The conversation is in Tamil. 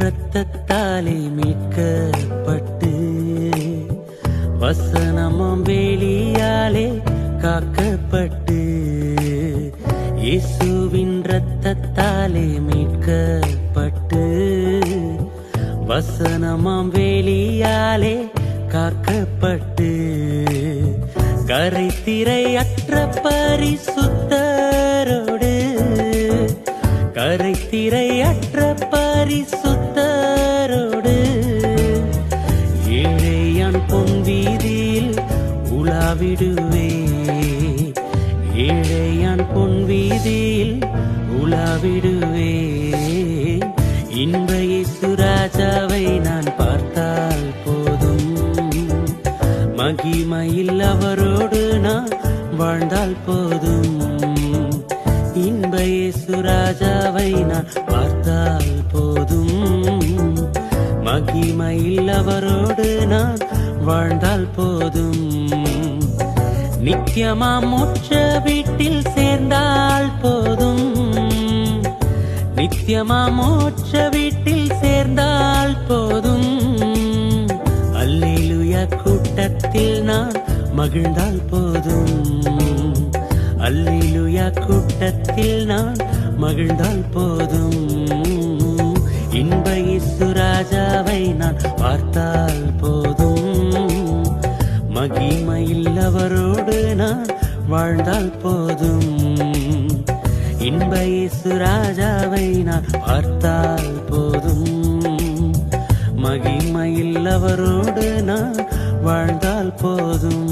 இரத்தத்தாலே மீட்கப்பட்டு வசனமும் வேலியாலே காக்கப்பட்டு இயேசுவின் இரத்தத்தாலே மீட்கப்பட்டு வசனமும் வேலியாலே காக்கப்பட்டு கரை திரையற்ற பரிசுத்தரோடு கரை திரையற்ற பரிசுத்தரோடு ஏழையான் பொன் வீதியில் உலாவிடுவே ஏழையான் பொன் வீதியில் உலாவிடுவே இன்ப இயேசு ராஜாவை நான் பார்த்தால் போதும் மகிமையில் அவரோடு நான் வாழ்ந்தால் போதும் இன்ப இயேசு ராஜாவை நான் பார்த்தால் போதும் மகிமையில் அவரோடு நான் வாழ்ந்தால் போதும் நித்தியமா மோட்ச வீட்டில் சேர்ந்தால் போதும் நித்தியமா மோட்ச வீட்டில் சேர்ந்தால் போதும் அல்லேலூயா கூட்டத்தில் நான் மகிழ்ந்தால் போதும் அல்லேலூயா கூட்டத்தில் நான் மகிழ்ந்தால் போதும் இன்ப இயேசு ராஜாவை நான் பார்த்தால் போதும் மகிமையில் அவரோடு நான் வாழ்ந்தால் போதும் இன்ப இயேசு ராஜாவை நான் பார்த்தால் போதும் மகிமையில் அவரோடு நான் வாழ்ந்தால் போதும்